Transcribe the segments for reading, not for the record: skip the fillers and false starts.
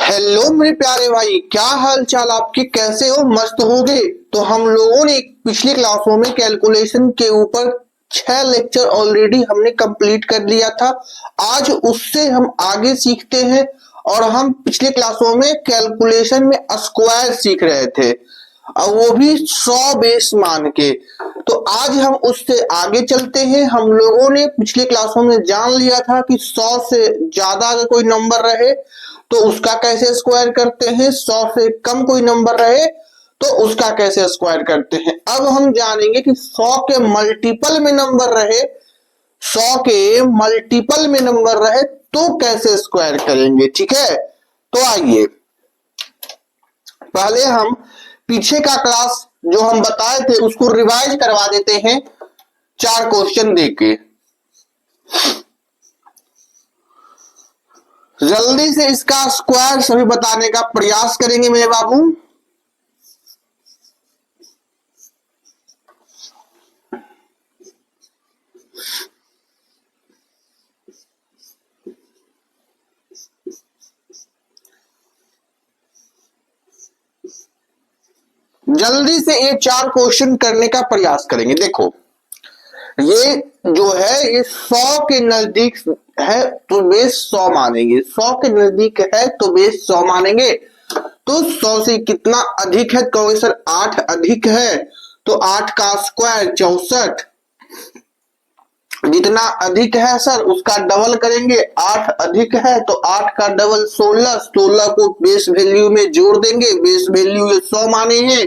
Hello मेरे प्यारे भाई, क्या हाल चाल आपके? कैसे हो? मस्त होगे? तो हम लोगों ने पिछली क्लासों में कैलकुलेशन के ऊपर 6 लेक्चर ऑलरेडी हमने कंप्लीट कर लिया था। आज उससे हम आगे सीखते हैं और हम पिछले क्लासों में कैलकुलेशन में स्क्वायर सीख रहे थे और वो भी 100 बेस मान के। तो आज हम उससे आगे चलते हैं। हम लोगों ने पिछले क्लासों में जान लिया था कि 100 से ज्यादा अगर कोई नंबर रहे तो उसका कैसे स्क्वायर करते हैं, 100 से कम कोई नंबर रहे तो उसका कैसे स्क्वायर करते हैं। अब हम जानेंगे कि 100 के मल्टीपल में नंबर रहे, 100 के मल्टीपल में नंबर रहे तो कैसे स्क्वायर करेंगे। ठीक है, तो आइए पहले हम पीछे का क्लास जो हम बताए थे उसको रिवाइज करवा देते हैं 4 क्वेश्चन देके। जल्दी से इसका स्क्वायर सभी बताने का प्रयास करेंगे मेरे बाबू। जल्दी से ये 4 क्वेश्चन करने का प्रयास करेंगे। देखो, ये जो है ये 100 के नजदीक है तो बेस 100 मानेंगे, 100 के नजदीक है तो बेस 100 मानेंगे। तो 100 से कितना अधिक है? कहोगे सर 8 अधिक है तो 8 का स्क्वायर 64। जितना अधिक है सर उसका डबल करेंगे, 8 अधिक है तो 8 का डबल 16, 16 को बेस वैल्यू में जोड़ देंगे, बेस वैल्यू ये 100 माने हैं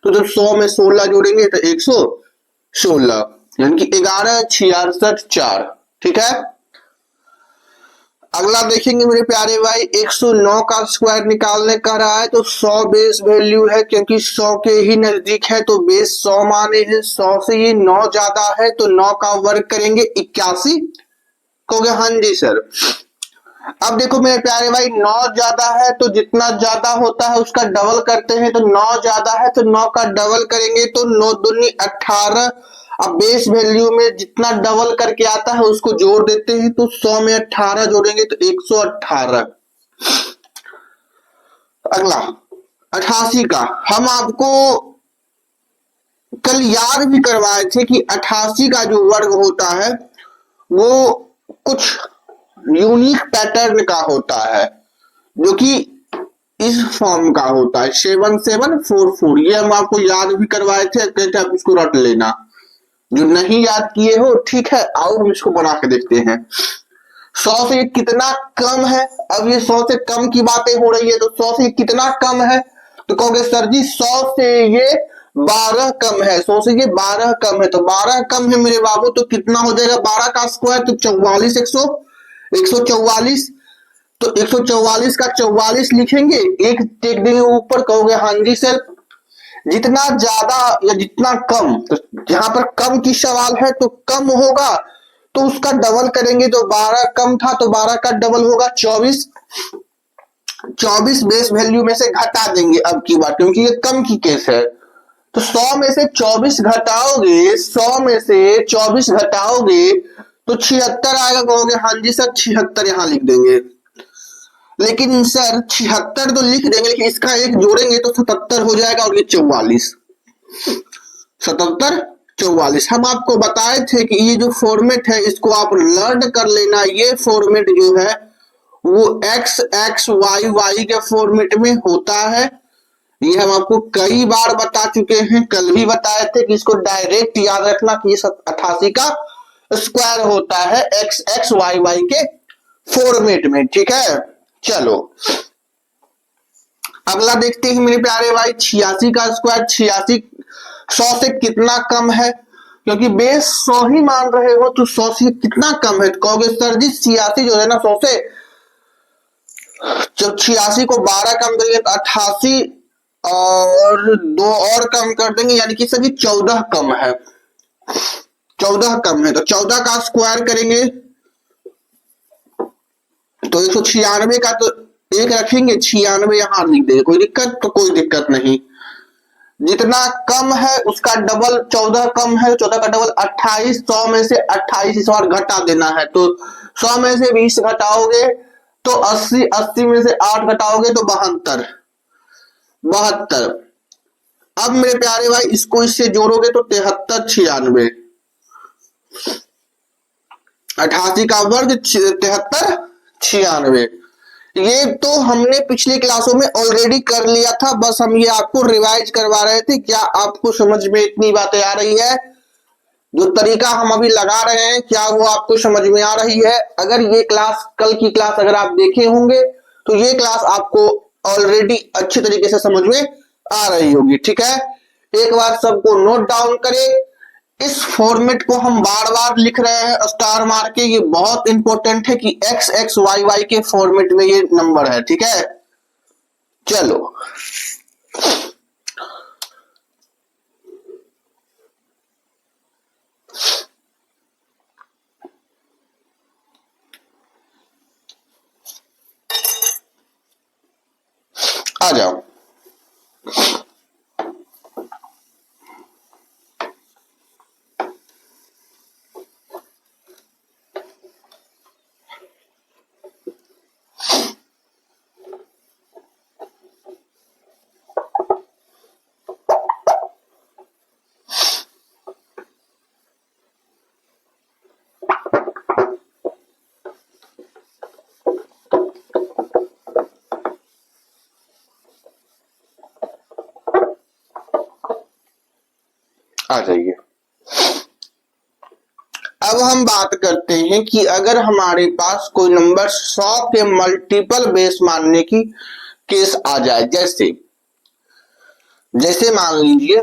तो जब 100 में 16 जोड़ेंगे तो 116 यानी कि 11 66 4। ठीक है, अगला देखेंगे मेरे प्यारे भाई, 109 का स्क्वायर निकालने का रहा है तो 100 बेस वैल्यू है क्योंकि 100 के ही नजदीक है तो बेस 100 माने हैं। 100 से ये 9 ज्यादा है तो 9 का वर्ग करेंगे 81। कहोगे हाँ जी सर। अब देखो मेरे प्यारे भाई, 9 ज्यादा है तो जितना ज्यादा होता है उसका डबल करते हैं, तो 9 ज्यादा है तो 9 का डबल करेंगे तो 9 दूनी 18। अब बेस वैल्यू में जितना डबल करके आता है उसको जोड़ देते हैं तो 100 में 18 जोड़ेंगे तो 118। अगला 88 का हम आपको कल याद भी करवाए थे कि 88 का जो वर्ग होता है वो कुछ यूनिक पैटर्न का होता है जो कि इस फॉर्म का होता है 7744। ये हम आपको याद भी करवाए थे, कहते आप इसको रट लेना। जो नहीं याद किए हो ठीक है, आओ हम इसको बना के देखते हैं। 100 से कितना कम है? अब ये 100 से कम की बातें हो रही है तो 100 से कितना कम है? तो कहोगे सर जी 100 से ये 12 कम है, 100 से ये 12 कम है। तो 12 कम है मेरे बाबू तो कितना हो जाएगा? 12 का स्क्वायर तो 44, 144। तो 144 का 44 लिखेंगे, एक टेक देंगे ऊपर। कहोगे हाँ जी सर। जितना ज्यादा या जितना कम, तो यहाँ पर कम की सवाल है तो कम होगा तो उसका डबल करेंगे। तो 12 कम था तो 12 का डबल होगा 24। 24 बेस वैल्यू में से घटा देंगे अब की बात, क्योंकि ये कम की केस है। तो 100 में से 24 घटाओगे, 100 में से 24 घटाओगे तो 76 आएगा। कहोगे हाँ जी सर 76 यहां लिख देंगे। लेकिन सर 76 तो लिख देंगे लेकिन इसका एक जोड़ेंगे तो 77 हो जाएगा और ये 44, 77 44। हम आपको बताए थे कि ये जो फॉर्मेट है इसको आप लर्न कर लेना। ये फॉर्मेट जो है वो x x y y के फॉर्मेट में होता है। ये हम आपको कई बार बता चुके हैं, कल भी बताए थे कि इसको डायरेक्ट याद रखना कि 88 का स्क्वायर होता है x x y y के फॉर्मेट में। ठीक है, चलो अगला देखते हैं मेरे प्यारे भाई, 86 का स्क्वायर। 86 100 से कितना कम है? क्योंकि बेस 100 ही मान रहे हो तो 100 से कितना कम है? तो कहोगे सर जी 86 जो है ना 100 से, जब 86 को 12 कम करेंगे तो 88 और 2 और कम कर देंगे यानी कि सर जी 14 कम है। 14 कम है तो 14 का स्क्वायर करेंगे तो 196 का तो एक रखेंगे, 96 यहां लिख देंगे। कोई दिक्कत? तो कोई दिक्कत नहीं। जितना कम है उसका डबल, 14 कम है 14 का डबल 28। 100 में से 28 इस बार घटा देना है तो 100 में से 20 घटाओगे तो 80, 80 में से 8 घटाओगे तो 72, 72। अब मेरे प्यारे भाई इसको इससे जोड़ोगे तो 73, 96। 88 का वर्ग 73, 96। ये तो हमने पिछले क्लासों में ऑलरेडी कर लिया था, बस हम ये आपको रिवाइज करवा रहे थे। क्या आपको समझ में इतनी बातें आ रही है? जो तरीका हम अभी लगा रहे हैं क्या वो आपको समझ में आ रही है? अगर ये क्लास, कल की क्लास अगर आप देखे होंगे तो ये क्लास आपको ऑलरेडी अच्छी तरीके से समझ में आ रही होगी। ठीक है, एक बार सबको नोट डाउन करें। इस फॉर्मेट को हम बार बार लिख रहे हैं स्टार मार के, ये बहुत इंपॉर्टेंट है कि एक्स एक्स वाई वाई के फॉर्मेट में ये नंबर है। ठीक है, चलो आ जाओ। आ जाइए। अब हम बात करते हैं कि अगर हमारे पास कोई नंबर 100 के मल्टीपल बेस मानने की केस आ जाए, जैसे जैसे मान लीजिए,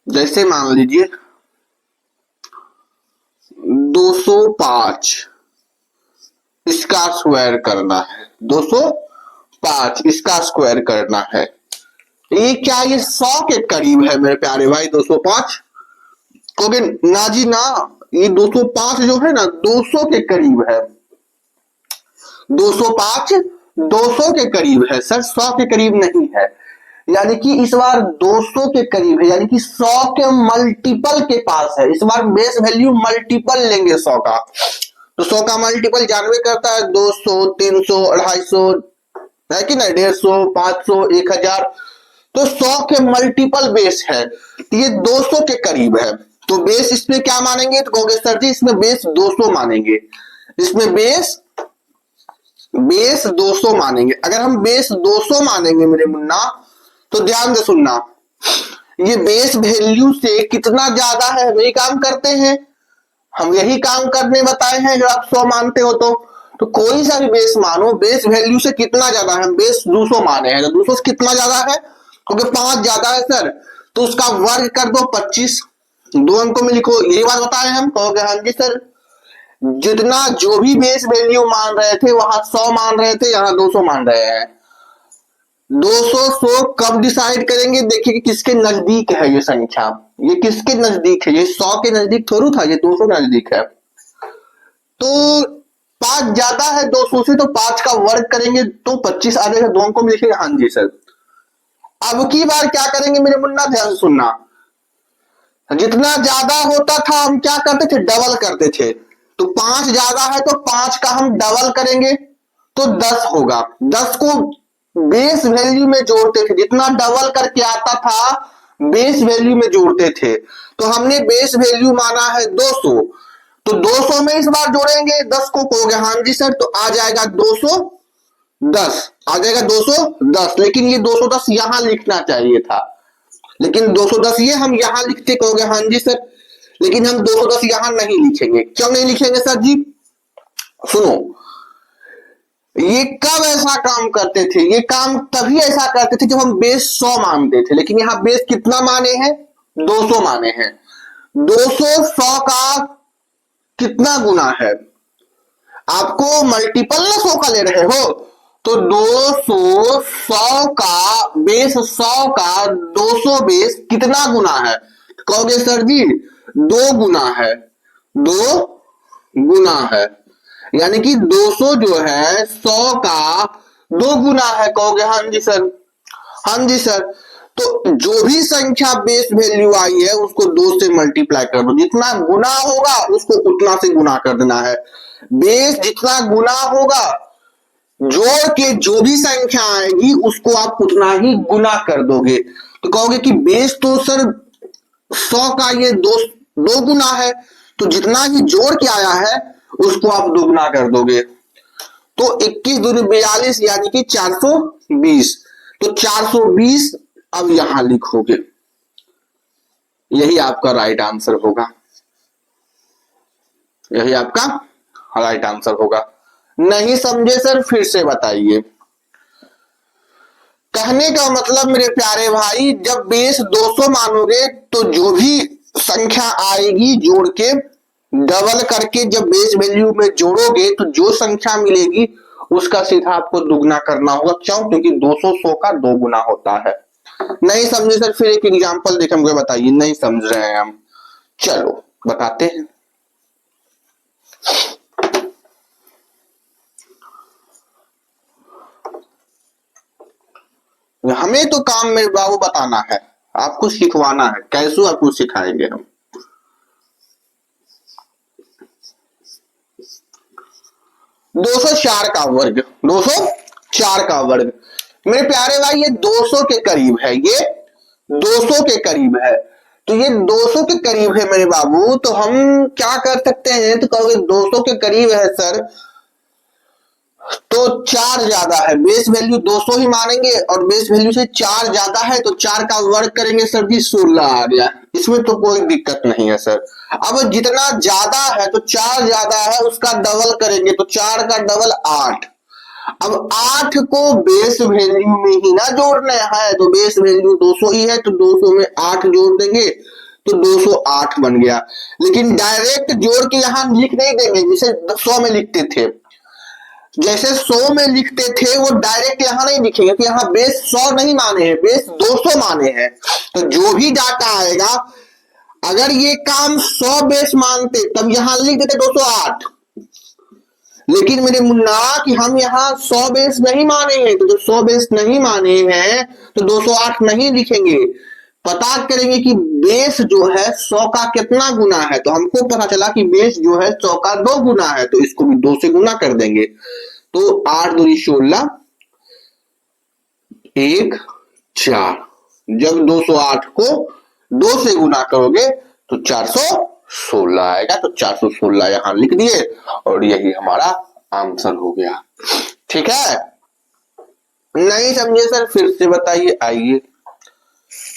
जैसे मान लीजिए 205 इसका स्क्वायर करना है, 205 इसका स्क्वायर करना है। ये क्या ये 100 के करीब है मेरे प्यारे भाई? 205 कहोगे ना जी ना, ये 205 जो है ना 200 के करीब है। 205 200 के करीब है सर, 100 के करीब नहीं है। यानी कि इस बार 200 के करीब है, यानी कि 100 के मल्टीपल के पास है। इस बार बेस वैल्यू मल्टीपल लेंगे 100 का, तो 100 का मल्टीपल जानवे करता है 200, 300, 250 है कि नहीं, 150, 500, 1000। तो 100 के मल्टीपल बेस है, ये 200 के करीब है। तो बेस इसमें क्या मानेंगे? तो कहोगे सर जी इसमें बेस 200 मानेंगे, इसमें बेस 200 मानेंगे। अगर हम बेस 200 मानेंगे मेरे मुन्ना, तो ध्यान से सुनना, ये बेस वैल्यू से कितना ज्यादा है वही काम करते हैं हम, यही काम करने बताए हैं। अगर आप 100 मानते हो तो कोई सा भी बेस मानो, बेस वैल्यू से कितना ज्यादा है। बेस 200 माने हैं, 200 से कितना ज्यादा है? क्योंकि 5 ज्यादा है सर, तो उसका वर्ग कर दो 25, 2 अंकों में लिखो। यही बात बताए हम। कहोगे हाँ जी सर, जितना जो भी बेस वैल्यू मान रहे थे वहां 100 मान रहे थे, यहाँ 200 मान रहे हैं। 200 100 कब डिसाइड करेंगे? देखिए कि किसके नजदीक है ये संख्या, ये किसके नजदीक है? ये 100 के नजदीक थोड़ी था, ये 200 के नजदीक है। तो 5 ज्यादा है 200 से, तो 5 का वर्ग करेंगे तो 25 आ जाएगा। 2 अंकों में लिखेगा हाँ जी सर। अब की बार क्या करेंगे मेरे मुन्ना, ध्यान से सुनना। जितना ज्यादा होता था हम क्या करते थे? डबल करते थे। तो 5 ज्यादा है तो 5 का हम डबल करेंगे तो 10 होगा। 10 को बेस वैल्यू में जोड़ते थे, जितना डबल करके आता था बेस वैल्यू में जोड़ते थे। तो हमने बेस वैल्यू माना है 200, तो 200 में इस बार जोड़ेंगे 10 को। कहोगे हाँ जी सर, तो आ जाएगा 210, आ जाएगा 210। लेकिन ये 210 यहां लिखना चाहिए था, लेकिन 210 ये हम यहां लिखते। कहोगे हाँ जी सर, लेकिन हम 210 यहां नहीं लिखेंगे। क्यों नहीं लिखेंगे सर जी? सुनो, ये कब ऐसा काम करते थे? ये काम तभी ऐसा करते थे जब हम बेस 100 मानते थे। लेकिन यहाँ बेस कितना माने हैं? 200 माने हैं। 200 100 का कितना गुना है? आपको मल्टीपल ना 100 का ले रहे हो, तो 200 100 का बेस 100 का 200 बेस कितना गुना है? कहोगे सर जी 2 गुना है, 2 गुना है। यानी कि 200 जो है 100 का 2 गुना है। कहोगे हाँ जी सर, हाँ जी सर। तो जो भी संख्या बेस वैल्यू आई है उसको 2 से मल्टीप्लाई कर दो, जितना गुना होगा उसको उतना से गुना कर देना है। बेस जितना गुना होगा, जोड़ के जो भी संख्या आएगी उसको आप उतना ही गुना कर दोगे। तो कहोगे कि बेस तो सर 100 का ये दो गुना है, तो जितना ही जोड़ के आया है उसको आप दोगुना कर दोगे। तो 21 दूनी 42 यानी कि 420। तो 420 अब यहां लिखोगे, यही आपका राइट आंसर होगा, यही आपका राइट आंसर होगा। नहीं समझे सर फिर से बताइए। कहने का मतलब मेरे प्यारे भाई, जब बेस 200 मानोगे तो जो भी संख्या आएगी जोड़ के डबल करके जब बेस वैल्यू में जोड़ोगे तो जो संख्या मिलेगी उसका सीधा आपको दुगना करना होगा। क्यों? क्योंकि 200 100 का 2 गुना होता है। नहीं समझे सर फिर एक एग्जांपल देकर मुझे बताइए। नहीं समझ रहे हैं हम, चलो बताते हैं। हमें तो काम मेरे बाबू बताना है, आपको सिखवाना है। कैसे आपको सिखाएंगे हम? दो सौ चार का वर्ग, 204 का वर्ग मेरे प्यारे भाई ये 200 के करीब है, ये 200 के करीब है। तो ये 200 के करीब है मेरे बाबू, तो हम क्या कर सकते हैं? तो कहोगे 200 के करीब है सर, तो 4 ज्यादा है, बेस वैल्यू 200 ही मानेंगे और बेस वैल्यू से 4 ज्यादा है तो 4 का वर्ग करेंगे सर जी 16 आ गया। इसमें तो कोई दिक्कत नहीं है सर। अब जितना ज्यादा है तो 4 ज्यादा है उसका डबल करेंगे तो 4 का डबल 8। अब 8 को बेस वैल्यू में ही ना जोड़ना है, तो बेस वैल्यू 200 ही है तो 200 में 8 जोड़ देंगे तो 208 बन गया। लेकिन डायरेक्ट जोड़ के यहां लिख नहीं देंगे जैसे 100 में लिखते थे, जैसे 100 में लिखते थे वो डायरेक्ट यहां नहीं लिखेंगे कि यहां बेस 100 नहीं माने हैं, बेस 200 माने हैं। तो जो भी डाटा आएगा, अगर ये काम 100 बेस मानते तब यहां लिख देते 208। लेकिन मेरे मुन्ना कि हम यहाँ 100 बेस नहीं माने हैं, तो जब 100 बेस नहीं माने हैं तो 208 नहीं लिखेंगे। पता करेंगे कि बेस जो है 100 का कितना गुना है, तो हमको पता चला कि बेस जो है 100 का 2 गुना है, तो इसको भी 2 से गुना कर देंगे। तो 8 दूनी 16 1 4। जब 208 को 2 से गुना करोगे तो 416 आएगा। तो 416 यहां लिख दिए और यही हमारा आंसर हो गया। ठीक है? नहीं समझे सर फिर से बताइए। आइए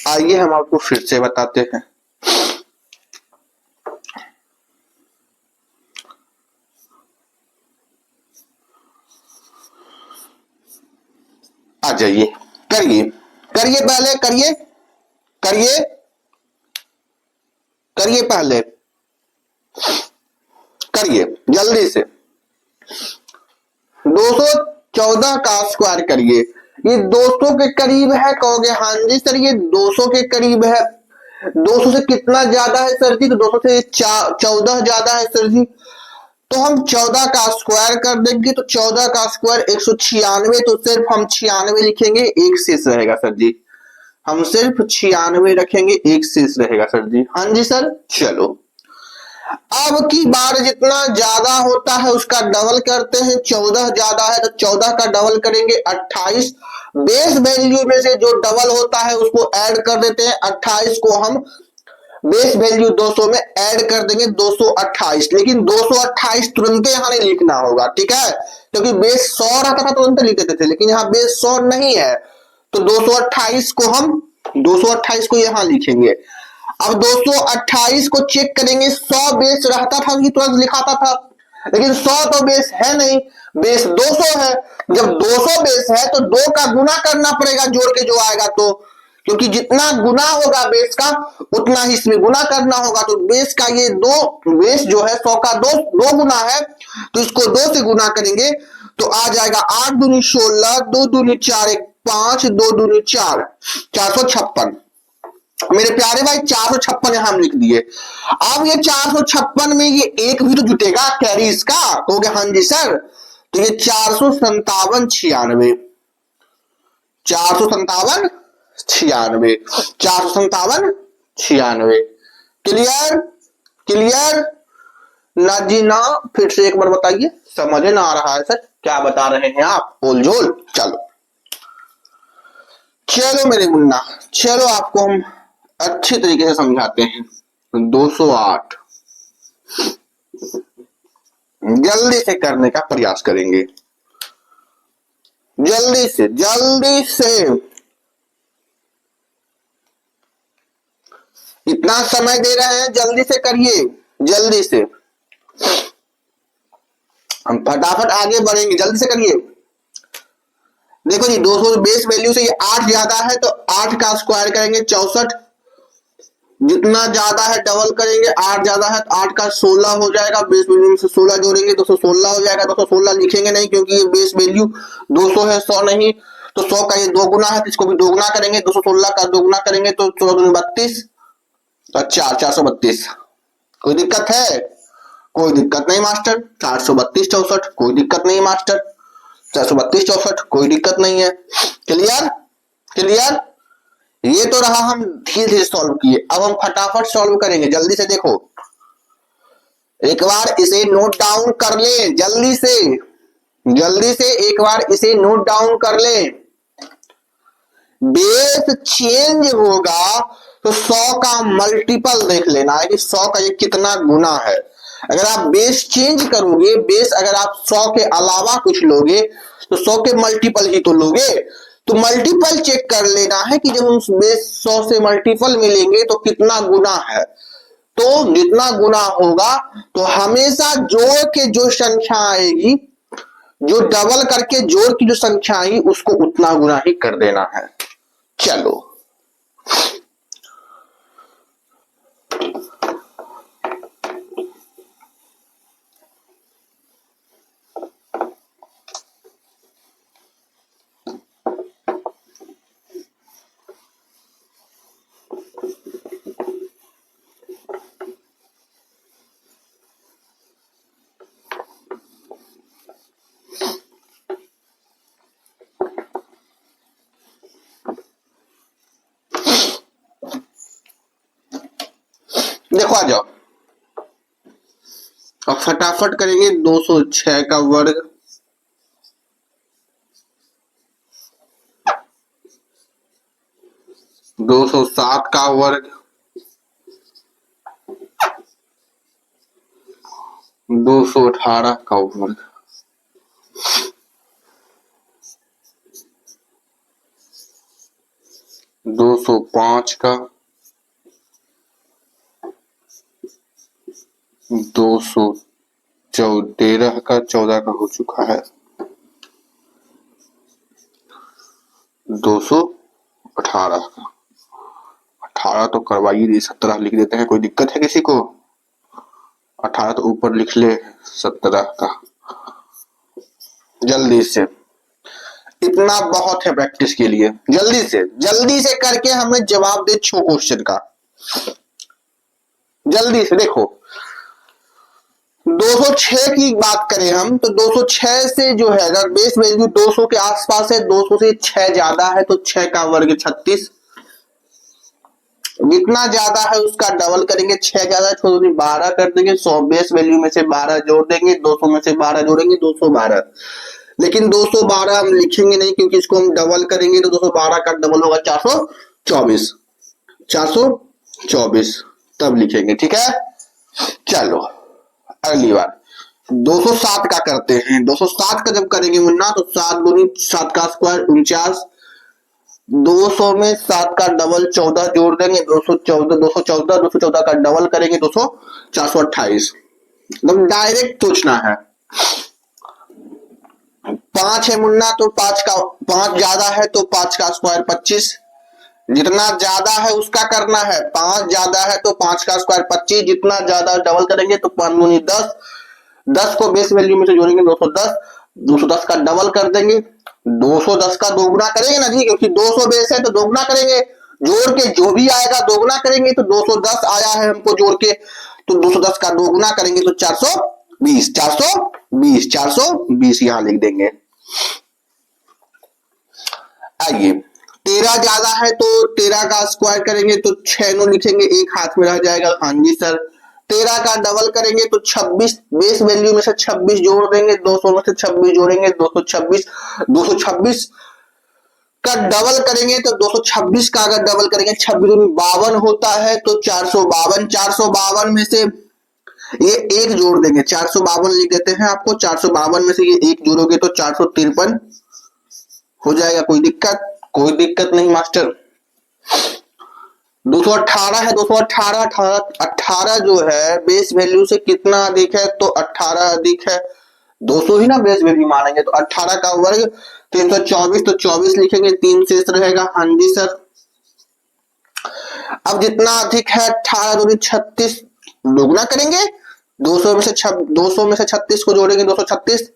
आइए हम आपको फिर से बताते हैं। आ जाइए, करिए करिए, पहले करिए करिए करिए, पहले करिए जल्दी से। 214 का स्क्वायर करिए। ये 200 के करीब है, कहोगे हाँ जी सर ये 200 के करीब है। 200 से कितना ज्यादा है सर जी? तो 200 से 14 ज्यादा है सर जी। तो हम 14 का स्क्वायर कर देंगे, तो 14 का स्क्वायर 196, तो सिर्फ हम 96 लिखेंगे, एक शेष रहेगा सर जी। हम सिर्फ 96 रखेंगे, एक शेष रहेगा सर जी। हाँ जी सर। चलो अब की बार जितना ज्यादा होता है उसका डबल करते हैं। 14 ज्यादा है तो 14 का डबल करेंगे 28। बेस वैल्यू में से जो डबल होता है उसको ऐड कर देते हैं। 28 को हम बेस वैल्यू 200 में ऐड कर देंगे 228। लेकिन 228 तुरंत यहां नहीं लिखना होगा, ठीक है? क्योंकि बेस 100 रहता था तुरंत लिख देते थे, लेकिन यहाँ बेस 100 नहीं है तो 228 को हम 228 को यहां लिखेंगे। अब 228 को चेक करेंगे, 100 बेस रहता था कि तुरंत लिखाता था, लेकिन 100 तो बेस है नहीं, बेस 200 है। जब 200 बेस है तो 2 का गुना करना पड़ेगा जोड़ के जो आएगा, तो क्योंकि जितना गुना होगा बेस का उतना ही इसमें गुना करना होगा। तो बेस का ये बेस जो है 100 का 2 गुना है, तो इसको 2 से गुना करेंगे तो आ जाएगा 8 दूनी 16, 2 दूनी 4, 1 5, 2 दूनी 4, 456। मेरे प्यारे भाई 456 यहां हम लिख दिए। अब ये 456 में ये एक भी तो जुटेगा कैरी इसका, कहोगे हाँ जी सर। तो ये 457 96, 457 96, 457 96। Clear clear? ना जी ना, फिर से एक बार बताइए, समझ ना आ रहा है सर, क्या बता रहे हैं आप, ओलझोल। चलो चलो मेरे मुन्ना, चलो आपको हम अच्छे तरीके से समझाते हैं। 208 जल्दी से करने का प्रयास करेंगे, जल्दी से जल्दी से। इतना समय दे रहे हैं, जल्दी से करिए, जल्दी से। हम फटाफट आगे बढ़ेंगे, जल्दी से करिए। देखो जी, 200 बेस वैल्यू से ये 8 ज्यादा है तो 8 का स्क्वायर करेंगे 64, जितना ज्यादा है डबल करेंगे, 8 ज्यादा है तो 8 का 16 हो जाएगा, बेस वैल्यू में से 16 जोड़ेंगे 216 हो जाएगा। 216 लिखेंगे नहीं क्योंकि ये बेस वैल्यू 200 है, 100 नहीं, तो 100 का ये दोगुना है, इसको भी दोगुना करेंगे, 216 का दोगुना करेंगे तो 32, तो 432। कोई दिक्कत है? कोई दिक्कत नहीं मास्टर। 432 64, कोई दिक्कत नहीं मास्टर। 432 64, कोई दिक्कत नहीं है। क्लियर? क्लियर? ये तो रहा, हम धीरे धीरे सॉल्व किए, अब हम फटाफट सॉल्व करेंगे। जल्दी से देखो, एक बार इसे नोट डाउन कर ले, जल्दी से, जल्दी से एक बार इसे नोट डाउन कर ले। बेस चेंज होगा तो 100 का मल्टीपल देख लेना है कि 100 का ये कितना गुना है। अगर आप बेस चेंज करोगे, बेस अगर आप 100 के अलावा कुछ लोगे तो 100 के मल्टीपल ही तो लोगे, तो मल्टीपल चेक कर लेना है कि जब हम बेस 100 से मल्टीपल मिलेंगे तो कितना गुना है। तो जितना गुना होगा तो हमेशा जोड़ के जो संख्या आएगी, जो डबल करके जोड़ की जो संख्या आई उसको उतना गुना ही कर देना है। चलो देखो, आ जाओ, अब फटाफट करेंगे। 206 का वर्ग, 207 का वर्ग, 218 का वर्ग, 205 का, 213 का, 14 का हो चुका है, 218 का। 18 तो करवाइए दी, 17 लिख देते हैं, कोई दिक्कत है किसी को? 18 तो ऊपर लिख ले, 17 का। जल्दी से, इतना बहुत है प्रैक्टिस के लिए। जल्दी से करके हमें जवाब दे 6 क्वेश्चन का। जल्दी से देखो, 206 की बात करें हम तो 206 से जो है, अगर बेस वैल्यू 200 के आसपास है, 200 से 6 ज्यादा है तो 6 का वर्ग 36, जितना ज्यादा है उसका डबल करेंगे, 6 ज्यादा छोड़ 12 कर देंगे, 100 बेस वैल्यू में से 12 जोड़ देंगे, 200 में से 12 जोड़ेंगे, 212। लेकिन 212 हम लिखेंगे नहीं क्योंकि इसको हम डबल करेंगे तो 212 का डबल होगा 424, 424 तब लिखेंगे, ठीक है। चलो अगली बार 207 का करते हैं। 207 का जब करेंगे मुन्ना तो 7 दूनी 7 का स्क्वायर 49, 200 में 7 का डबल 14 जोड़ देंगे, 214 का डबल करेंगे 200, 428। एकदम डायरेक्ट सोचना है। 5 है मुन्ना तो 5 का 5 ज्यादा है तो 5 का स्क्वायर 25, जितना ज्यादा है उसका करना है। 5 ज्यादा है तो 5 का स्क्वायर 25, जितना ज्यादा डबल करेंगे तो 5 दूनी 10, 10 को बेस वैल्यू में से जोड़ेंगे 210, 210 का डबल कर देंगे, 210 का दोगुना करेंगे ना जी, क्योंकि 200 बेस है तो दोगुना करेंगे, जोड़ के जो भी आएगा दोगुना करेंगे, तो 210 आया है हमको जोड़ के, तो 210 का दोगुना करेंगे तो 420, 420, 420 यहां लिख देंगे। आइए 13 ज्यादा है तो 13 का स्क्वायर करेंगे तो 6 नो लिखेंगे, एक हाथ में रह जाएगा। हाँ जी सर, 13 का डबल करेंगे तो 26, बेस वैल्यू में से 26 जोड़ देंगे, 200 में से 26 जोड़ेंगे 226, 226 का डबल करेंगे तो 226 का अगर डबल करेंगे 26 52 होता है तो 452, 452 में से ये एक जोड़ देंगे, 452 लिख देते हैं आपको, 452 में से ये एक जोड़ोगे तो 453 हो जाएगा। कोई दिक्कत? कोई दिक्कत नहीं मास्टर। 218 है, 218 18 जो है बेस वैल्यू से कितना अधिक है तो 18 अधिक है, 200 ही ना बेस वैल्यू मानेंगे तो 18 का वर्ग 324 तो 24 लिखेंगे, 3 शेष रहेगा। हाँ जी सर। अब जितना अधिक है 18 दूनी 36, दोगुना करेंगे, 200 में से 36 को जोड़ेंगे 236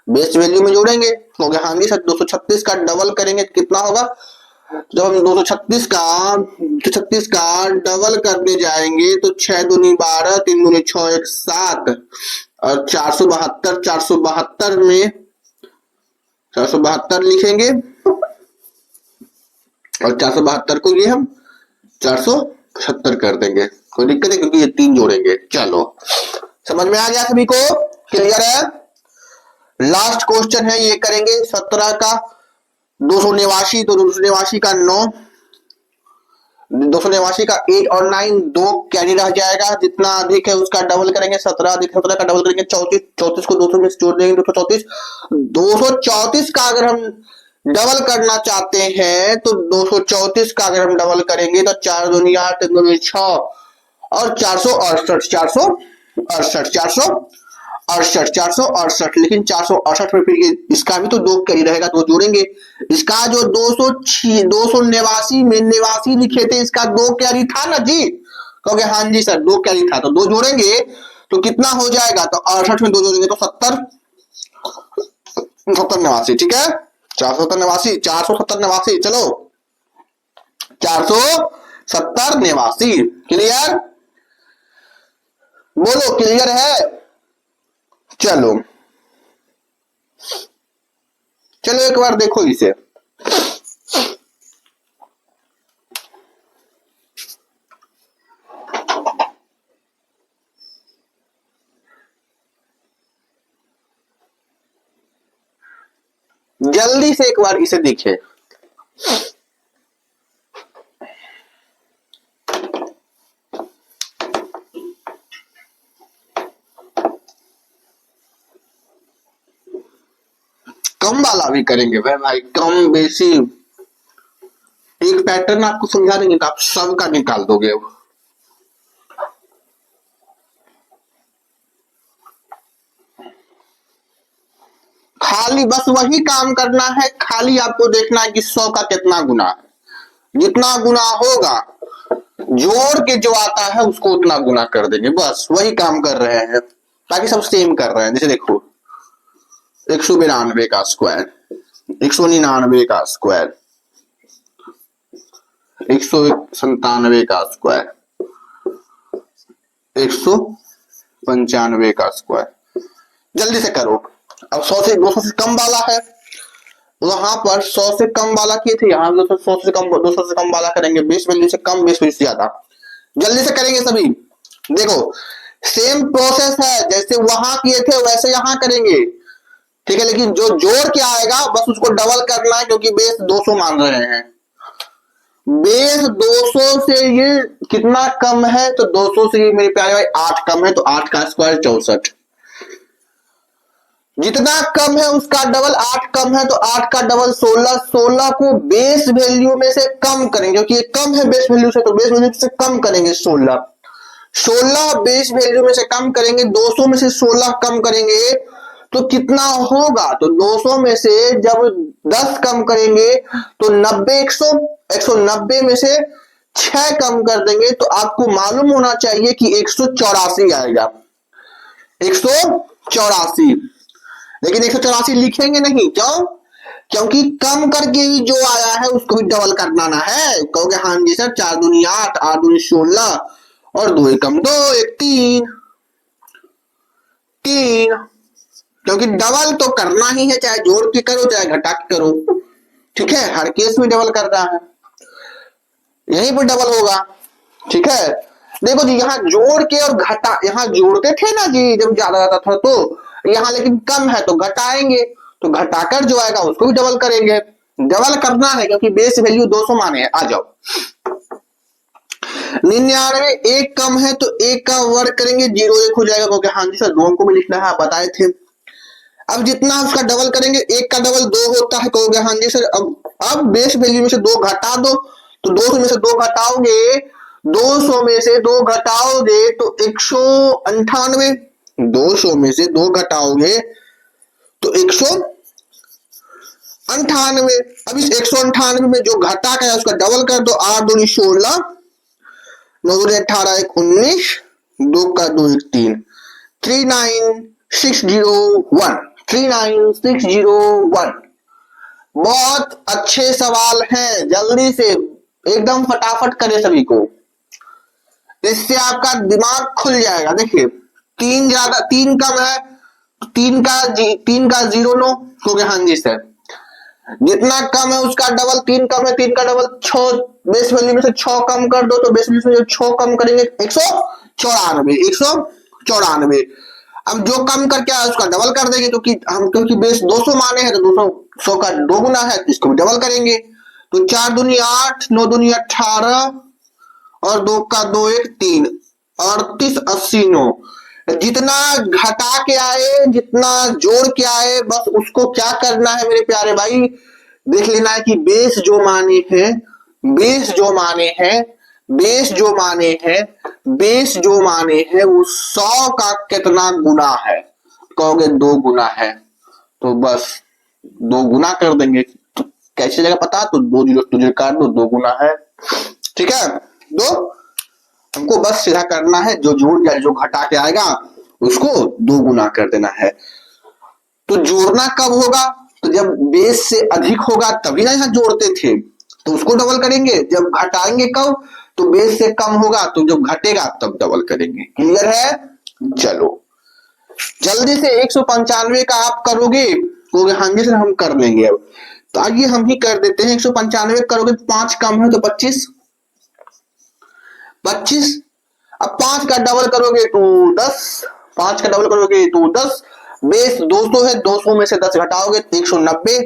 बेस वैल्यू में जोड़ेंगे तो हाँ जी सर 236 का डबल करेंगे कितना होगा, जब हम 236 का डबल करने जाएंगे तो 6 दूनी 12, 3 दूनी 6, 1 7 और 472 में 472 लिखेंगे और 472 को ये हम 470 कर देंगे। कोई दिक्कत है क्योंकि ये 3 जोड़ेंगे। चलो समझ में आ गया सभी को? क्लियर है? लास्ट क्वेश्चन है ये करेंगे 17 का 289 तो 289 का 9, 289 का 8 और 9 2 कैरी रह जाएगा, जितना अधिक है उसका डबल करेंगे, 17 अधिक 17 का डबल करेंगे 34, 34 को 200 में से जोड़ देंगे 234, 234 का अगर हम डबल करना चाहते हैं तो 234 का अगर हम डबल करेंगे तो 4 दूनी 8, 3 दूनी 6 और 468, लेकिन 468 में फिर इसका भी तो 2 कैरी रहेगा तो जोड़ेंगे। इसका जो 289 में 89 लिखे थे इसका 2 कैरी था ना जी, कहोगे हाँ जी सर 2 कैरी था तो 2 जोड़ेंगे तो कितना हो जाएगा, तो 68 में 2 जोड़ेंगे तो 70 89, ठीक है 470 89, चलो 470 89। क्लियर? बोलो क्लियर है? चलो एक बार देखो इसे। जल्दी से एक बार इसे देखिए। कम वाला भी करेंगे भाई, कम बेसी एक पैटर्न आपको समझा देंगे तो आप सबका निकाल दोगे। खाली बस वही काम करना है, खाली आपको देखना है कि 100 का कितना गुना है, जितना गुना होगा जोड़ के जो आता है उसको उतना गुना कर देंगे, बस वही काम कर रहे हैं, बाकी सब सेम कर रहे हैं। जैसे देखो 192 का स्क्वायर, 199 का स्क्वायर, 197 का स्क्वायर, 195 का स्क्वायर। जल्दी से करो। अब 100 से 200 से कम वाला है, वहां पर 100 से कम वाला किए थे, यहाँ 200 से कम 200 से कम वाला करेंगे, बेस वैल्यू से कम बेस वैल्यू से ज्यादा। जल्दी से करेंगे सभी। देखो सेम प्रोसेस है, जैसे वहां किए थे वैसे यहाँ करेंगे, ठीक है, लेकिन जो जोड़ के आएगा बस उसको डबल करना है क्योंकि बेस 200 मान रहे हैं। बेस 200 से ये कितना कम है तो 200 से ये मेरे प्यारे भाई 8 कम है तो 8 का स्क्वायर 64। जितना कम है उसका डबल 8 कम है तो 8 का डबल 16। 16 को बेस वैल्यू में से कम करेंगे क्योंकि ये कम है बेस वैल्यू से, तो बेस वैल्यू से कम करेंगे 16। 16 बेस वैल्यू में से कम करेंगे, 200 में से 16 कम करेंगे तो कितना होगा, तो 200 में से जब 10 कम करेंगे तो 90 190 में से 6 कम कर देंगे तो आपको मालूम होना चाहिए कि 184 आएगा, 184। लेकिन 184 लिखेंगे नहीं, क्यों? क्योंकि कम करके भी जो आया है उसको भी डबल करना ना है। कहोगे हाँ जी सर 4 दूनी 8, 8 दूनी 16 और 2 एकम 2, 1 3, क्योंकि डबल तो करना ही है, चाहे जोड़ के करो चाहे घटा के करो, ठीक है, हर केस में डबल करना है, यहीं पर डबल होगा, ठीक है। देखो जी, यहाँ जोड़ के और घटा, यहाँ जोड़ते थे ना जी जब ज्यादा आता था, तो यहाँ लेकिन कम है तो घटाएंगे, तो घटाकर जो आएगा उसको भी डबल करेंगे। डबल करना है क्योंकि बेस वैल्यू 200 माने हैं। आ जाओ, 99 एक कम है तो एक का वर्ग करेंगे, 0 1 हो जाएगा, क्योंकि हाँ जी सर 2 को भी लिखना है, आप बताए थे। अब जितना उसका डबल करेंगे, एक का डबल 2 होता है, कहोगे हाँ जी सर अब बेस वैल्यू में से 2 घटा दो, तो 200 में से 2 घटाओगे, 200 में से 2 घटाओगे तो 198, 200 में से 2 घटाओगे तो 198। अब इस 198 में जो घटा का है उसका डबल कर दो, 8 दूनी 16, 9 दूनी 18, 1 19, 2 का 2 1 3, 39601, 39601। बहुत अच्छे सवाल हैं, जल्दी से एकदम फटाफट करें सभी को, इससे आपका दिमाग खुल जाएगा। देखिए 3 ज्यादा 3 कम है, 3 का 0 9, क्योंकि हाँ जी सर जितना कम है उसका डबल, 3 कम है 3 का डबल 6, बेस वैल्यू में से 6 कम कर दो, तो बेस वैल्यू में से 6 कम करेंगे 194, 194। अब जो कम करके आया उसका डबल कर देंगे, क्योंकि बेस 200 माने हैं तो 200 100 का 2 गुना है, इसको भी डबल करेंगे, तो 4 दूनी 8, 9 दूनी 18 और 2 का 2 1 3, 38 80 9। जितना घटा के आए जितना जोड़ के आए बस उसको क्या करना है मेरे प्यारे भाई, देख लेना है कि बेस जो माने हैं, बेस जो माने हैं, बेस जो माने हैं, बेस जो माने हैं वो 100 का कितना गुना है, कहोगे 2 गुना है, तो बस 2 गुना कर देंगे। तो कैसे जगह पता, तो 2 जीरो तुझे काट दो, 2 गुना है, ठीक है। 2 हमको बस सीधा करना है, जो जोड़ या जो घटा के आएगा उसको 2 गुना कर देना है। तो जोड़ना कब होगा, तो जब बेस से अधिक होगा तभी ना यहाँ जोड़ते थे, तो उसको डबल करेंगे। जब घटाएंगे कब, तो बेस से कम होगा, तो जब घटेगा तब डबल करेंगे। क्लियर है? चलो जल्दी से 195 का आप करोगे, कहोगे हाँ जी सर हम कर लेंगे। अब तो आइए हम ही कर देते हैं। 195 करोगे, 5 कम है तो 25, 25। अब 5 का डबल करोगे तो 10, 5 का डबल करोगे तो 10। बेस 200 है, 200 में से 10 घटाओगे तो 190,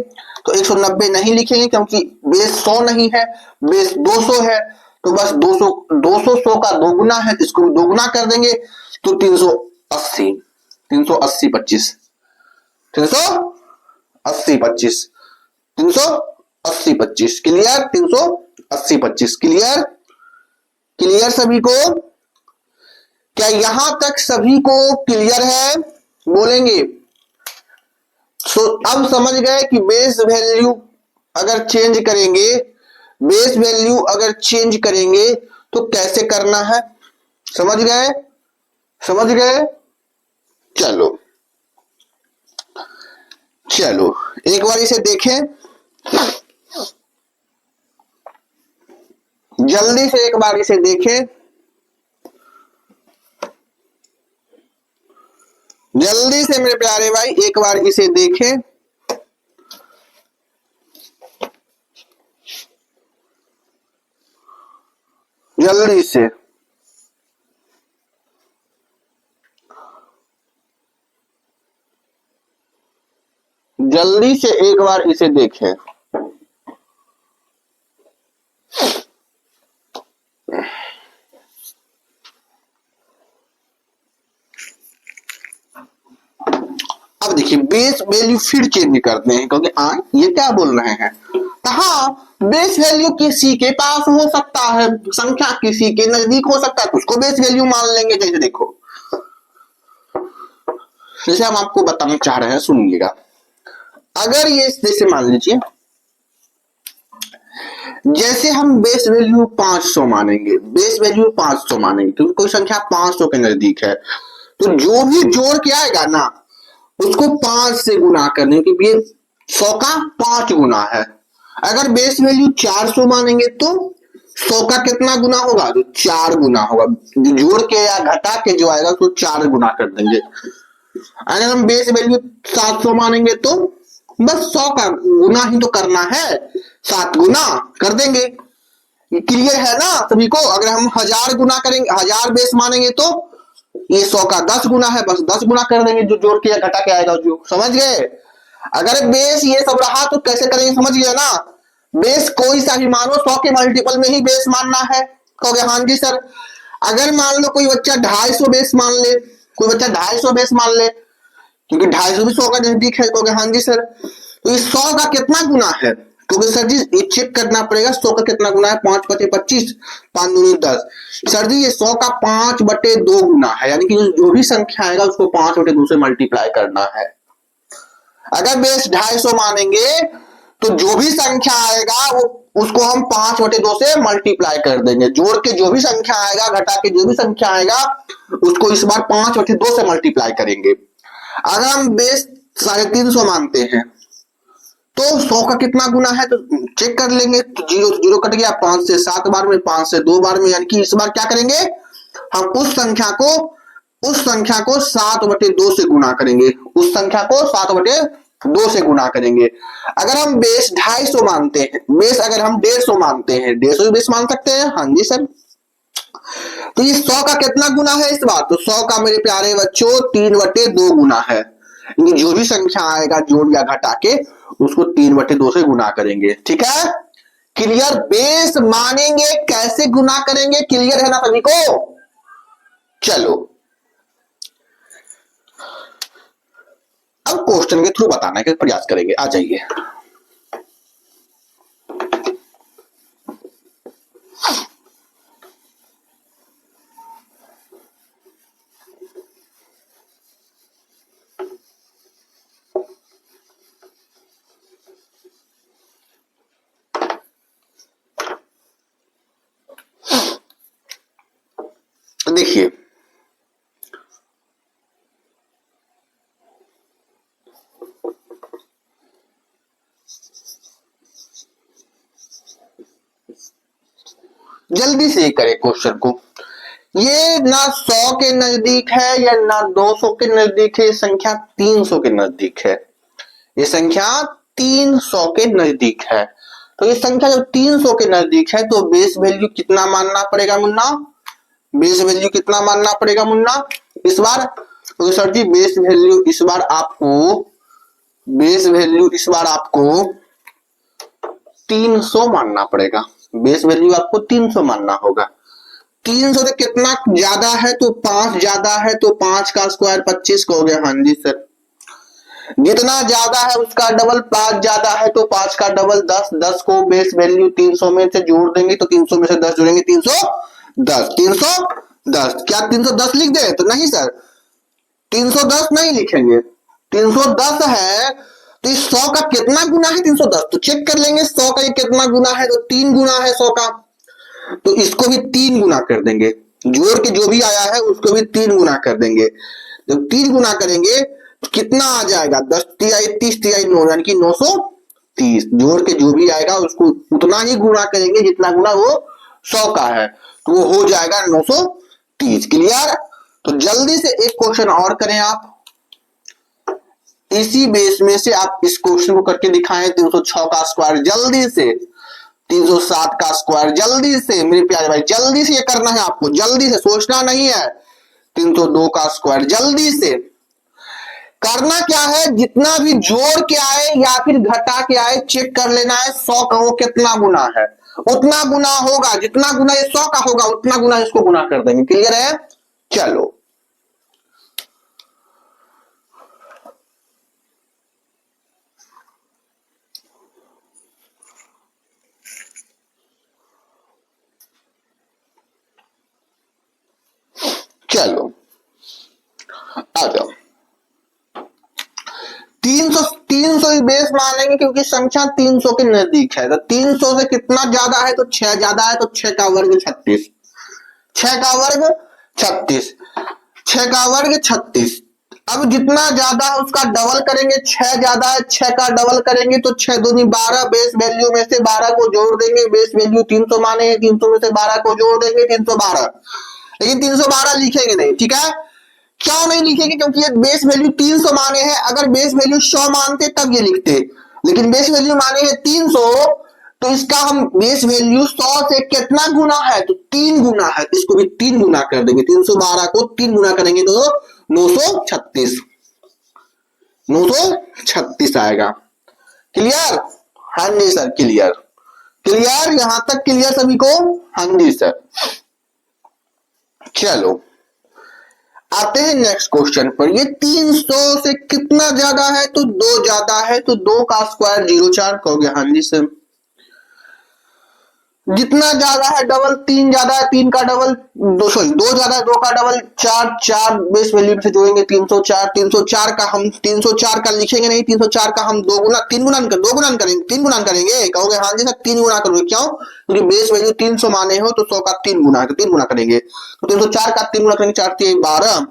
तो 190 नहीं लिखेंगे क्योंकि बेस 100 नहीं है, बेस 200 है, तो बस 200 200 100 का 2 गुना है, इसको भी 2 गुना कर देंगे, तो 380, 380 25, 380 25, 380 25। क्लियर? 380 25। क्लियर? क्लियर सभी को? क्या यहां तक सभी को क्लियर है? बोलेंगे। अब समझ गए कि बेस वैल्यू अगर चेंज करेंगे, बेस वैल्यू अगर चेंज करेंगे तो कैसे करना है, समझ गए? समझ गए? चलो चलो एक बार इसे देखें, जल्दी से एक बार इसे देखें, जल्दी से मेरे प्यारे भाई एक बार इसे देखें। जल्दी से जल्दी से एक बार इसे देखें। अब देखिए बेस वैल्यू फिर चेंज करते हैं, क्योंकि ये क्या बोल रहे हैं, हाँ बेस वैल्यू किसी के पास हो सकता है, संख्या किसी के नजदीक हो सकता है, तो उसको बेस वैल्यू मान लेंगे। जैसे देखो, जैसे हम आपको बताना चाह रहे हैं, सुनिएगा। अगर ये जैसे मान लीजिए, जैसे हम बेस वैल्यू 500 मानेंगे, बेस वैल्यू 500 मानेंगे क्योंकि कोई संख्या 500 के नजदीक है, तो जो भी जोड़ के आएगा ना उसको 5 से गुना करने, क्योंकि ये 100 का 5 गुना है। अगर बेस वैल्यू 400 मानेंगे तो 100 का कितना गुना होगा, तो 4 गुना होगा। जोड़ के या घटा के जो आएगा उसको 4 गुना कर देंगे। अगर हम बेस वैल्यू 700 मानेंगे तो बस 100 का गुना ही तो करना है, 7 गुना कर देंगे। ये क्लियर है ना सभी को? अगर हम 1000 गुना करेंगे, 1000 बेस मानेंगे तो ये 100 का 10 गुना है, बस 10 गुना कर देंगे, जो जोड़ के या घटा के आएगा जो, समझ गए? अगर बेस ये सब रहा तो कैसे करेंगे, समझ गए ना? बेस कोई सा भी मानो, 100 के मल्टीपल में ही बेस मानना है। कहोगे हाँ जी सर। अगर मान लो कोई बच्चा 250 बेस मान ले, कोई बच्चा 250 बेस मान ले, क्योंकि 250 भी 100 का नजदीक है। कहोगे हाँ जी सर। तो इस 100 का कितना गुना है? क्योंकि सर जी ये चेक करना पड़ेगा 100 का कितना गुना है। 5 बटे 25, 5 दूनी 10। सर जी ये 100 का 5 बटे 2 गुना है, यानी कि जो भी संख्या आएगा उसको 5 बटे 2 से मल्टीप्लाई करना है। अगर बेस 250 मानेंगे तो जो भी संख्या आएगा वो उसको हम 5 बटे 2 से मल्टीप्लाई कर देंगे। जोड़ के जो भी संख्या आएगा, घटा के जो भी संख्या आएगा, उसको इस बार 5 बटे 2 से मल्टीप्लाई करेंगे। अगर हम बेस 350 मानते हैं तो 100 का कितना गुना है तो चेक कर लेंगे। तो 0 0 कट गया, 5 से 7 बार में, 5 से 2 बार में, यानी कि इस बार क्या करेंगे, हम उस संख्या को 7 बटे 2 से गुना करेंगे। उस संख्या को 7 बटे 2 से गुना करेंगे। अगर हम बेस 250 मानते हैं, बेस अगर हम 150 मानते हैं, 150 भी बेस मान सकते हैं, हाँ जी सर। तो ये 100 का कितना गुना है इस बार? तो 100 का मेरे प्यारे बच्चों 3 बटे 2 गुना है। जो भी संख्या आएगा जोड़ या घटा के उसको 3 बटे 2 से गुना करेंगे। ठीक है, क्लियर? बेस मानेंगे कैसे गुना करेंगे, क्लियर है ना सभी को? चलो अब क्वेश्चन के थ्रू बताने का प्रयास करेंगे। आ जाइए। देखिए जल्दी से करें क्वेश्चन को। ये ना 100 के नजदीक है या ना 200 के नजदीक है, ये संख्या 300 के नजदीक है। ये संख्या 300 के नजदीक है। तो ये संख्या जब 300 के नजदीक है तो बेस वैल्यू कितना मानना पड़ेगा मुन्ना? बेस वैल्यू कितना मानना पड़ेगा मुन्ना इस बार? तो सर जी बेस वैल्यू इस बार आपको 300 मानना पड़ेगा। बेस वैल्यू आपको 300 मानना होगा। 300 से कितना ज्यादा है तो 5 ज्यादा है, तो 5 का स्क्वायर 25 को हो गया। हाँ जी सर। जितना ज्यादा है उसका डबल, 5 ज्यादा है तो 5 का डबल 10। 10 को बेस वैल्यू 300 में से जोड़ देंगे तो 300 में से 10 जोड़ेंगे, 310। 310 क्या 310 लिख दे? तो नहीं सर, 310 नहीं लिखेंगे। 310 है तो इस 100 का कितना गुना है 310? तो चेक कर लेंगे 100 का ये कितना गुना है, तो 3 गुना है 100 का, तो इसको भी 3 गुना कर देंगे। जोड़ के जो भी आया है उसको भी 3 गुना कर देंगे। जब 3 गुना करेंगे तो कितना आ जाएगा? 10 तिहाई 30 तिहाई 9, यानी कि 930। जोड़ के जो भी आएगा उसको उतना ही गुना करेंगे जितना गुना वो 100 का है, तो वो हो जाएगा 930। क्लियर? तो जल्दी से एक क्वेश्चन और करें आप। इसी बेस में से आप इस क्वेश्चन को करके दिखाएं। 306 का स्क्वायर जल्दी से, 307 का स्क्वायर जल्दी से, मेरे प्यारे भाई जल्दी से ये करना है आपको, जल्दी से, सोचना नहीं है। 302 का स्क्वायर जल्दी से करना क्या है, जितना भी जोड़ के आए या फिर घटा के आए चेक कर लेना है 100 का वो कितना गुना है, उतना गुना होगा। जितना गुना ये 100 का होगा उतना गुना इसको गुना कर देंगे। क्लियर है? चलो चलो आ जाओ। 300 ही बेस मानेंगे क्योंकि संख्या 300 के नजदीक है। तो 300 से कितना ज्यादा है तो 6 ज्यादा है, तो 6 का वर्ग 36। 6 का वर्ग 36, 6 का वर्ग 36। अब जितना ज्यादा है उसका डबल करेंगे। 6 ज्यादा है, 6 का डबल करेंगे तो 6 दूनी 12। बेस वैल्यू में से 12 को जोड़ देंगे। बेस वैल्यू 300 माने हैं, 300 में से 12 को जोड़ देंगे, 312। लेकिन 312 लिखेंगे नहीं। ठीक है? क्यों नहीं लिखेंगे? क्योंकि ये बेस वैल्यू 300 माने हैं। अगर बेस वैल्यू 100 मानते तब ये लिखते, लेकिन बेस वैल्यू माने हैं 300, तो इसका हम बेस वैल्यू 100 से कितना गुना है, तो 3 गुना है, इसको भी 3 गुना कर देंगे, 312 को 3 गुना करेंगे तो 936 936 आएगा। क्लियर? हाँ जी सर क्लियर। क्लियर यहां तक क्लियर सभी को? हाँ जी सर। चलो आते हैं नेक्स्ट क्वेश्चन पर। ये 300 से कितना ज्यादा है, तो 2 ज्यादा है, तो 2 का स्क्वायर 0,4 कहोगे। हाँ जी सर। जितना ज्यादा है डबल, 3 ज्यादा है 3 का डबल, 2 ज्यादा है 2 का डबल, 4 बेस वैल्यू से जोड़ेंगे 304। 304 का हम 304 का लिखेंगे नहीं, 304 का हम 2 गुना 3 गुना 2 गुना करेंगे 3 गुना करेंगे। कहोगे हाँ जी सर 3 गुना करोगे, क्यों? क्योंकि बेस वैल्यू 300 माने हो तो 100 का 3 गुना करेंगे, तो 304 का 3 गुना करेंगे, 4 3 12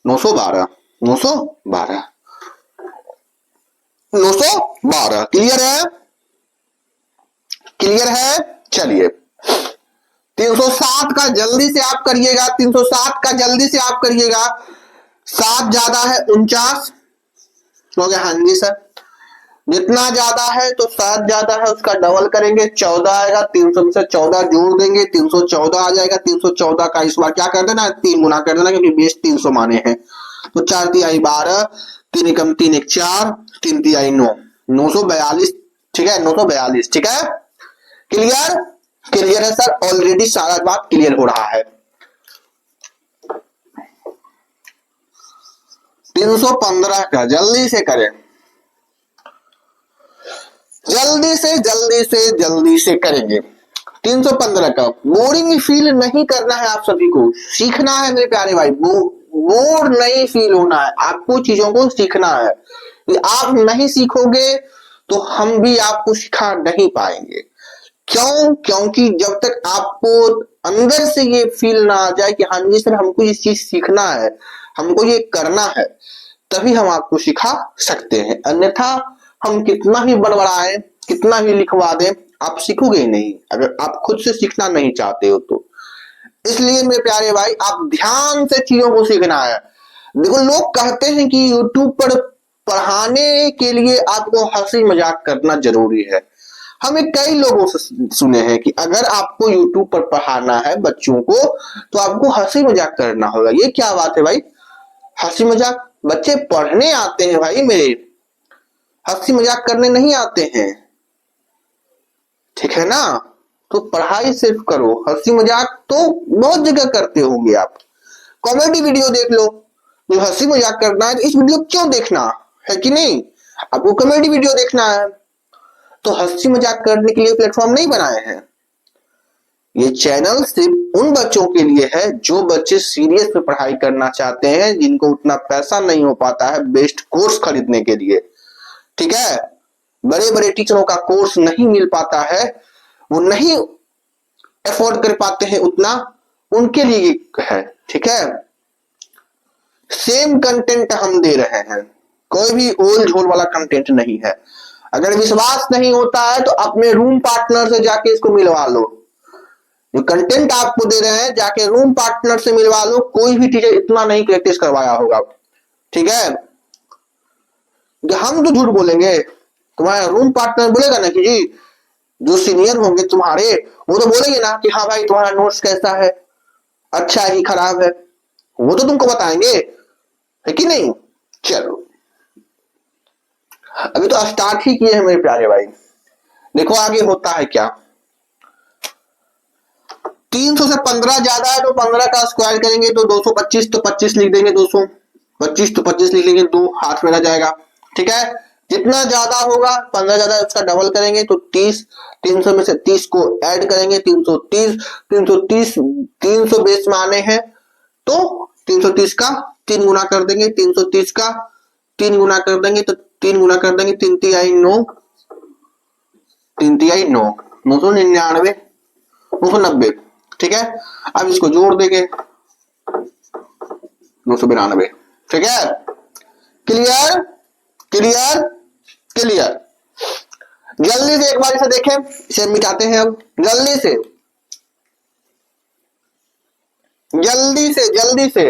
912 912 912। क्लियर है? क्लियर है? चलिए 307 का जल्दी से आप करिएगा, 307 का जल्दी से आप करिएगा। 7 ज्यादा है 49 हो गया। हाँ जी सर। जितना ज्यादा है तो 7 ज्यादा है उसका डबल करेंगे 14 आएगा, 300 में से 14 जोड़ देंगे 314 आ जाएगा। 314 का इस बार क्या कर देना है, 3 गुना कर देना, क्योंकि बेस 300 माने हैं। तो 4 3 12, 3 एकम 3 1 4, 3 3 9 942। ठीक है 942। ठीक है क्लियर? क्लियर है सर। ऑलरेडी सारा बात क्लियर हो रहा है। 315 का जल्दी से करें, जल्दी से करेंगे। 315 का बोरिंग फील नहीं करना है, आप सभी को सीखना है मेरे प्यारे भाई। बोर नहीं फील होना है, आपको चीजों को सीखना है। आप नहीं सीखोगे तो हम भी आपको सिखा नहीं पाएंगे। क्यों? क्योंकि जब तक आपको अंदर से ये फील ना आ जाए कि हाँ जी सर हमको ये चीज सीखना है, हमको ये करना है, तभी हम आपको सिखा सकते हैं। अन्यथा हम कितना ही बड़बड़ाएं, कितना ही लिखवा दें, आप सीखोगे नहीं अगर आप खुद से सीखना नहीं चाहते हो तो। इसलिए मेरे प्यारे भाई आप ध्यान से चीजों को सीखना है। देखो लोग कहते हैं कि यूट्यूब पर पढ़ाने के लिए आपको हंसी मजाक करना जरूरी है। हमें कई लोगों से सुने हैं कि अगर आपको यूट्यूब पर पढ़ाना है बच्चों को तो आपको हंसी मजाक करना होगा। ये क्या बात है भाई? हंसी मजाक बच्चे पढ़ने आते हैं भाई मेरे, हंसी मजाक करने नहीं आते हैं। ठीक है ना? तो पढ़ाई सिर्फ करो, हंसी मजाक तो बहुत जगह करते होंगे आप। कॉमेडी वीडियो देख लो, जो हंसी मजाक करना है तो इस वीडियो क्यों देखना है कि नहीं? आपको कॉमेडी वीडियो देखना है तो हंसी मजाक करने के लिए प्लेटफॉर्म नहीं बनाए हैं। ये चैनल सिर्फ उन बच्चों के लिए है जो बच्चे सीरियस में पढ़ाई करना चाहते हैं, जिनको उतना पैसा नहीं हो पाता है बेस्ट कोर्स खरीदने के लिए। ठीक है? बड़े बड़े टीचरों का कोर्स नहीं मिल पाता है, वो नहीं अफोर्ड कर पाते हैं उतना, उनके लिए है। ठीक है? सेम कंटेंट हम दे रहे हैं, कोई भी ओल झोल वाला कंटेंट नहीं है। अगर विश्वास नहीं होता है तो अपने रूम पार्टनर से जाके इसको मिलवा लो। जो कंटेंट आपको दे रहे हैं जाके रूम पार्टनर से मिलवा लो, कोई भी टीचर इतना नहीं प्रैक्टिस करवाया होगा। ठीक है? हम तो झूठ बोलेंगे, तुम्हारा रूम पार्टनर बोलेगा ना कि जी जो सीनियर होंगे तुम्हारे वो तो बोलेंगे ना कि हाँ भाई तुम्हारा नोट्स कैसा है, अच्छा है खराब है, वो तो तुमको बताएंगे, है कि नहीं? चलो अभी तो स्टार्ट ही किए हैं मेरे प्यारे भाई, देखो आगे होता है क्या। 300 से 15 ज्यादा है तो 15 का स्क्वायर करेंगे तो 225, तो 25 लिख देंगे, 225 तो 25 लिख लेंगे, 2 हाथ में रह जाएगा। ठीक है? जितना ज्यादा होगा 15 ज्यादा उसका डबल करेंगे तो 30, 300 में से 30 को ऐड करेंगे 330 300 बेस माने हैं तो 330 का 3 गुना कर देंगे, 330 का 3 गुना कर देंगे तो 3 गुना कर देंगे, 3 3 9 3 3 9 999 990। ठीक है? अब इसको जोड़ देंगे 992। ठीक है? क्लियर? क्लियर? क्लियर? जल्दी से एक बार इसे देखें, इसे मिटाते हैं अब जल्दी से जल्दी से।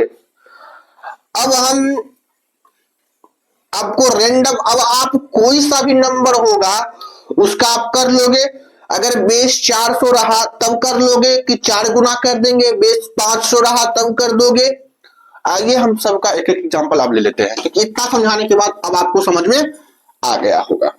अब हम आपको रैंडम, अब आप कोई सा भी नंबर होगा उसका आप कर लोगे। अगर बेस 400 रहा तब कर लोगे कि 4 गुना कर देंगे, बेस 500 रहा तब कर दोगे। आइए हम सबका एक एक एग्जांपल आप ले लेते हैं, क्योंकि इतना समझाने के बाद अब आपको समझ में आ गया होगा।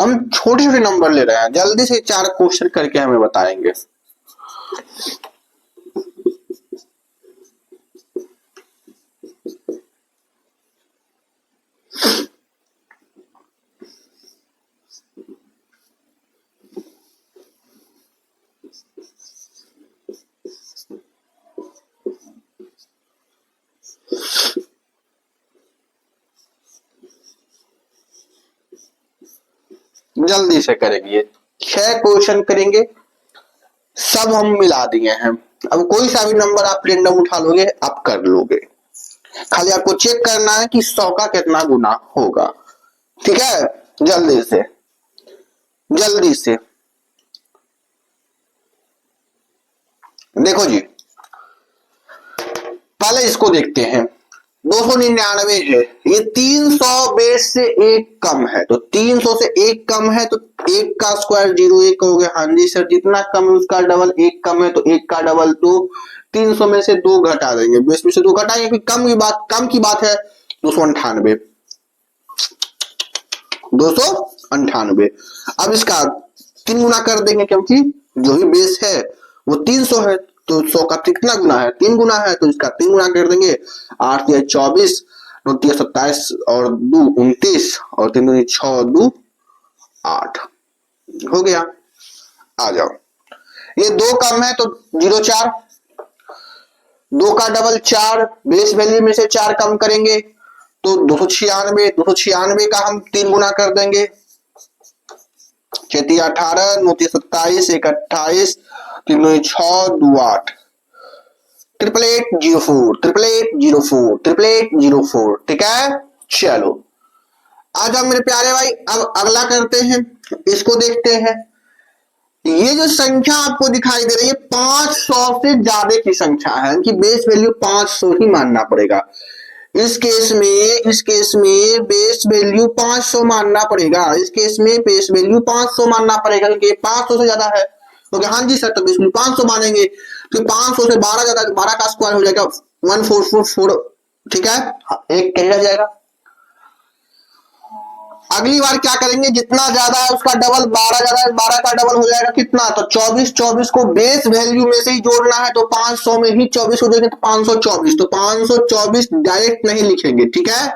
हम छोटे छोटे नंबर ले रहे हैं, जल्दी से 4 क्वेश्चन करके हमें बताएंगे। जल्दी से करेंगे, 6 क्वेश्चन करेंगे, सब हम मिला दिए हैं। अब कोई सा भी नंबर आप रेंडम उठा लोगे, आप कर लोगे। खाली आपको चेक करना है कि 100 का कितना गुना होगा। ठीक है, जल्दी से जल्दी से देखो जी, पहले इसको देखते हैं। 299 है, ये 300 बेस से 1 कम है, तो 300 से 1 कम है तो 1 का स्क्वायर 01 हो गया। हाँ जी सर, जितना कम है उसका डबल, 1 कम है तो 1 का डबल, तो 300 में से 2 घटा देंगे, बेस में से 2 घटाएंगे, कम की बात है। 298 298। अब इसका 3 गुना कर देंगे, क्योंकि जो भी बेस है वो 300 है, तो 100 का कितना गुना है, 3 गुना है, तो इसका 3 गुना कर देंगे। 8 या 24, 9 या 27 और 2 29 और 3 दूनी 6 2 8 हो गया। आ जाओ, ये 2 कम है तो 04, 2 का डबल 4, बेस वैल्यू में से 4 कम करेंगे तो 296। 296 का हम 3 गुना कर देंगे, 6 18, 9 27, 1 28, 3 6 2 8, 8804 8804 8804। ठीक है, चलो आ जाओ मेरे प्यारे भाई, अब अगला करते हैं, इसको देखते हैं। ये जो संख्या आपको दिखाई दे रही है 500 से ज्यादा की संख्या है, कि बेस वैल्यू 500 ही मानना पड़ेगा। इस केस में बेस वैल्यू 500 मानना पड़ेगा। इस केस में बेस वैल्यू 500 मानना पड़ेगा, क्योंकि 500 से ज्यादा है। तो हाँ जी सर, तो बेस वैल्यू 500 मानेंगे, तो 500 से 12 ज्यादा, 12 का स्क्वायर हो जाएगा 1444। ठीक है, एक कैरी रह जाएगा। अगली बार क्या करेंगे, जितना ज्यादा है उसका डबल, 12 ज्यादा है 12 का डबल हो जाएगा कितना, तो 24। 24 को बेस वैल्यू में से ही जोड़ना है, तो 500 में ही 24 हो जाएगा, तो 524। तो 524 डायरेक्ट नहीं लिखेंगे। ठीक है,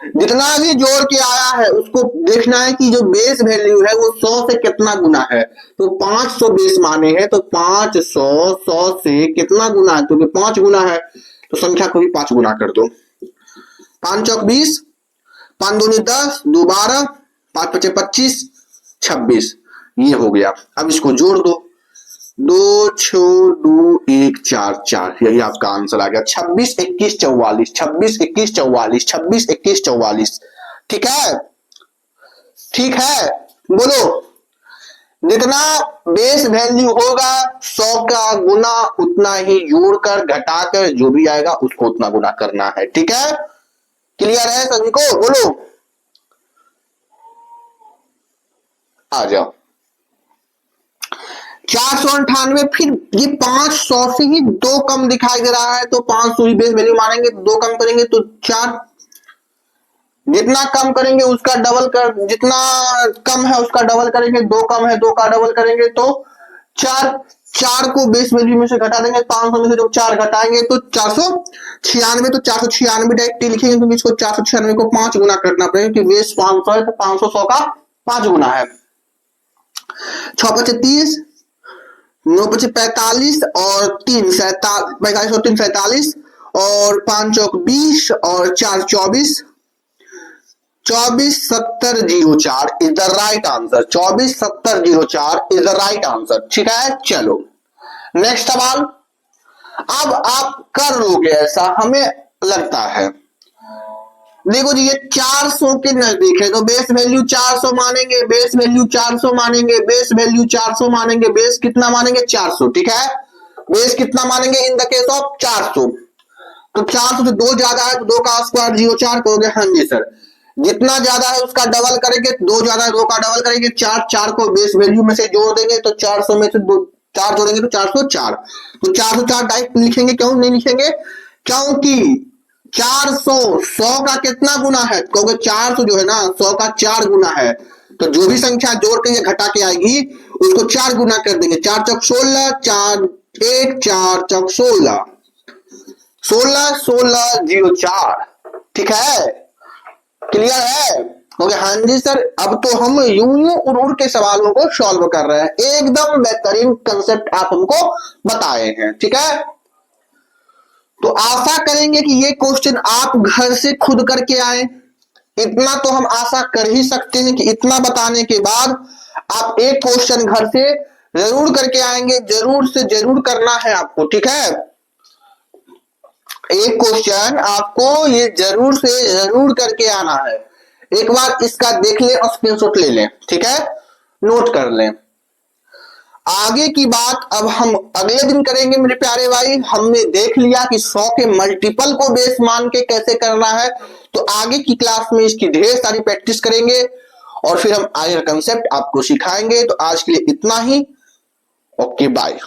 जितना भी जोड़ के आया है उसको देखना है कि जो बेस वैल्यू है वो 100 से कितना गुना है। तो 500 बेस माने हैं, तो 500 100 से कितना गुना है, तो 5 गुना है, तो संख्या को भी 5 गुना कर दो। 5 चौक 20, 5 दूनी 10, 2 12, 5 पचे 25, 26, ये हो गया। अब इसको जोड़ दो, 2 6 2 1 4 4, यही आपका आंसर आ गया। 26 21 44, 26 21 44, 26 21 44। ठीक है, ठीक है, बोलो। जितना बेस वैल्यू होगा 100 का गुना उतना ही जोड़कर घटाकर जो भी आएगा उसको उतना गुना करना है। ठीक है, क्लियर है सभी को, बोलो। आ जाओ, 498, फिर ये 500 से ही 2 कम दिखाई दे रहा है, तो 500 ही बेस वैल्यू मानेंगे, 2 कम करेंगे तो 4, जितना कम करेंगे उसका डबल कर, जितना कम है उसका डबल करेंगे, 2 कम है 2 का डबल करेंगे तो 4। 4 को बेस वैल्यू में से घटा देंगे, 500 में से जब 4 घटाएंगे तो 496। तो 496 डायरेक्ट लिखेंगे, क्योंकि इसको 496 को 5 गुना करना पड़ेगा, क्योंकि बेस 500 है, तो 500 100 का 5 गुना है। 6 25, 9 × 5 = 45 और 3 45 और 3 47 और 5 चौक 20 और 4 24 247004 is the right answer. 247004 is the right answer. ठीक है, चलो नेक्स्ट सवाल। अब आप कर लोगे ऐसा हमें लगता है। देखो जी, ये 400 के नजदीक है तो बेस वैल्यू 400 मानेंगे, बेस वैल्यू 400 मानेंगे, बेस वैल्यू 400 मानेंगे, बेस कितना मानेंगे 400। ठीक है, बेस कितना मानेंगे इन द केस ऑफ 400। तो 400 से 2 ज्यादा है तो 2 का स्क्वायर 04 करोगे। हाँ जी सर, जितना ज्यादा है उसका डबल करेंगे, 2 ज्यादा है 2 का डबल करेंगे, 4 को बेस वैल्यू में से जोड़ देंगे तो 400 में से 2 4 जोड़ेंगे तो 404। तो 404 डायरेक्ट लिखेंगे, क्यों नहीं लिखेंगे? क्योंकि 400 100 का कितना गुना है? क्योंकि 400 जो है ना 100 का 4 गुना है। तो जो भी संख्या जोड़ के घटा के आएगी उसको 4 गुना कर देंगे। 4 चौक 16, 4 1 4 चौक 16 16 16 04। ठीक है, क्लियर है? क्योंकि हाँ जी सर, अब तो हम यूं उड़ के सवालों को सॉल्व कर रहे हैं। एकदम बेहतरीन कंसेप्ट आप हमको बताए हैं। ठीक है, तो आशा करेंगे कि ये क्वेश्चन आप घर से खुद करके आए। इतना तो हम आशा कर ही सकते हैं कि इतना बताने के बाद आप एक क्वेश्चन घर से जरूर करके आएंगे। जरूर से जरूर करना है आपको। ठीक है, एक क्वेश्चन आपको ये जरूर से जरूर करके आना है। एक बार इसका देख ले और स्क्रीनशॉट ले लें। ठीक है, नोट कर लें। आगे की बात अब हम अगले दिन करेंगे मेरे प्यारे भाई। हमने देख लिया कि 100 के मल्टीपल को बेस मान के कैसे करना है, तो आगे की क्लास में इसकी ढेर सारी प्रैक्टिस करेंगे और फिर हम आगे कंसेप्ट आपको सिखाएंगे। तो आज के लिए इतना ही। Okay, bye.